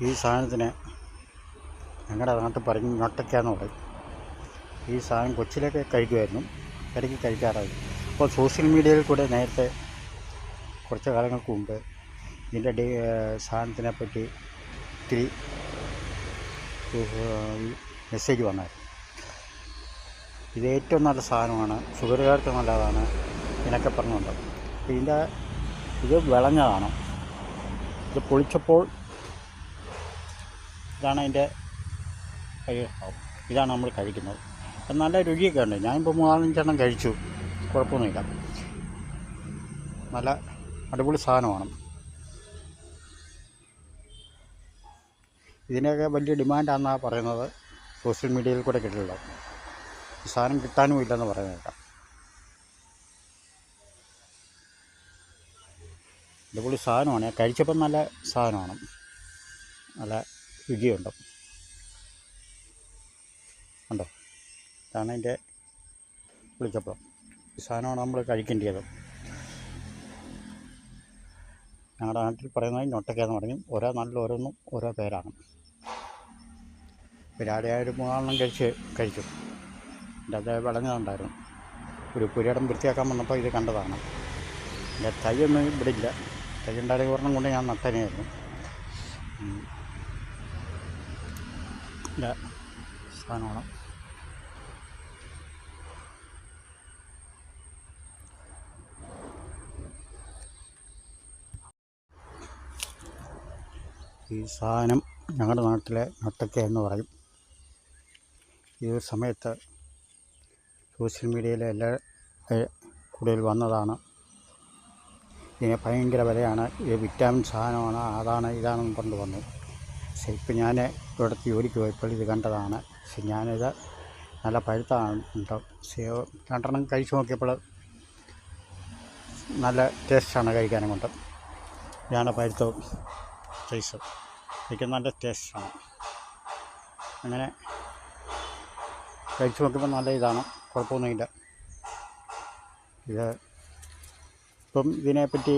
ഈ സാധനത്തിന് ഞങ്ങളുടെ നാട്ടിൽ പറഞ്ഞ് ഞൊട്ടയ്ക്കാന്ന് പറയും. ഈ സാധനം കൊച്ചിലൊക്കെ കഴിക്കുമായിരുന്നു, ഇടയ്ക്ക് കഴിക്കാറായി. അപ്പോൾ സോഷ്യൽ മീഡിയയിൽ കൂടെ നേരത്തെ കുറച്ച് കാലങ്ങൾക്ക് മുമ്പ് ഇതിൻ്റെ സാധനത്തിനെ പറ്റി ഒത്തിരി മെസ്സേജ് വന്നായിരുന്നു. ഇത് ഏറ്റവും നല്ല സാധനമാണ്, ഷുഗറുകാർക്ക് നല്ലതാണ് ഇതിനൊക്കെ പറഞ്ഞുകൊണ്ട്. ഇത് വിളഞ്ഞതാണ്. ഇത് പൊളിച്ചപ്പോൾ ഇതാണ് അതിൻ്റെ ഇതാണ് നമ്മൾ കഴിക്കുന്നത്. നല്ല രുചിയൊക്കെ ഉണ്ട്. ഞാനിപ്പോൾ 4-5 കഴിച്ചു, കുഴപ്പമൊന്നുമില്ല. നല്ല അടിപൊളി സാധനമാണ്. ഇതിനൊക്കെ വലിയ ഡിമാൻഡാണെന്നാണ് പറയുന്നത്. സോഷ്യൽ മീഡിയയിൽ കൂടെ കിട്ടില്ല, ഈ സാധനം കിട്ടാനും ഇല്ലെന്ന് പറയുന്നേക്കാം. അടിപൊളി സാധനമാണ്. കഴിച്ചപ്പം നല്ല സാധനമാണ്, നല്ല രുചിയുണ്ട്. ഉണ്ടോ? ഇതാണ് അതിൻ്റെ വിളിച്ചപ്പോൾ. ഈ സാധനമാണ് നമ്മൾ കഴിക്കേണ്ടത്. ഞങ്ങളുടെ നാട്ടിൽ പറയുന്നത് ഞൊട്ടയ്ക്കാന്ന് പറയും. ഓരോ നാട്ടിൽ ഓരോന്നും ഓരോ പേരാണ്. രാവിലെ ഒരു 3 കഴിച്ചു. എൻ്റെ അത് വിളഞ്ഞതുണ്ടായിരുന്നു. ഒരു പുരയിടം വൃത്തിയാക്കാൻ വന്നപ്പോൾ ഇത് കണ്ടതാണ്. എൻ്റെ തൈയൊന്നും ഇവിടെ ഇല്ല. തൈ ഉണ്ടായിരുന്ന ഒരെണ്ണം കൊണ്ട് ഞാൻ നട്ടനെയായിരുന്നു. ഇല്ല സാധനമാണ്. ഈ സാധനം ഞങ്ങളുടെ നാട്ടിലെ ഞൊട്ടയ്ക്ക എന്ന് പറയും. ഈ ഒരു സമയത്ത് സോഷ്യൽ മീഡിയയിലെ എല്ലാ കൂടുതൽ വന്നതാണ്. ഇതിന് ഭയങ്കര വിലയാണ്, ഇത് വിറ്റാമിൻ സാധനമാണ്, അതാണ് ഇതാണെന്ന് കൊണ്ട് വന്നു. പക്ഷേ ഇപ്പം ഞാൻ ഇവിടുത്തെ ജോലിക്ക് പോയപ്പോൾ ഇത് കണ്ടതാണ്. പക്ഷെ ഞാനിത് നല്ല പഴുത്താണ് കേട്ടോ. 2 കഴിച്ച് നോക്കിയപ്പോൾ നല്ല ടേസ്റ്റാണ് കഴിക്കാനും കൊണ്ട്. ഇതാണ് പഴുത്ത സൈസ്. കഴിക്കാൻ നല്ല ടേസ്റ്റാണ്. അങ്ങനെ കഴിച്ച് നോക്കുമ്പോൾ നല്ല ഇതാണ്, കുഴപ്പമൊന്നുമില്ല. ഇത് ഇപ്പം ഇതിനെപ്പറ്റി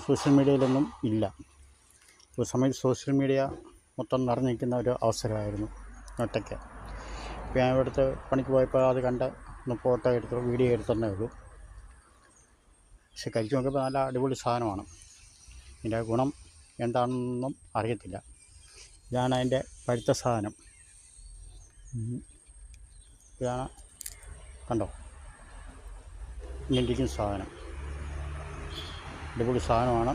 സോഷ്യൽ മീഡിയയിലൊന്നും ഇല്ല. ഒരു സമയത്ത് സോഷ്യൽ മീഡിയ മൊത്തം നിറഞ്ഞു നിൽക്കുന്ന ഒരു അവസരമായിരുന്നു ഞൊട്ടയ്ക്ക. ഇപ്പം ഞാൻ ഇവിടുത്തെ പണിക്ക് പോയപ്പോൾ അത് കണ്ട് ഒന്ന് ഫോട്ടോ എടുത്ത് വീഡിയോ എടുത്തതന്നേ ഉള്ളൂ. പക്ഷെ കഴിച്ച് നോക്കിയപ്പോൾ നല്ല അടിപൊളി സാധനമാണ്. ഇതിൻ്റെ ഗുണം എന്താണെന്നൊന്നും അറിയത്തില്ല. ഇതാണ് അതിൻ്റെ പഴുത്ത സാധനം. ഇതാണ്, കണ്ടോ, ഇങ്ങനെ ഇരിക്കുന്ന സാധനം. അടിപൊളി സാധനമാണ്.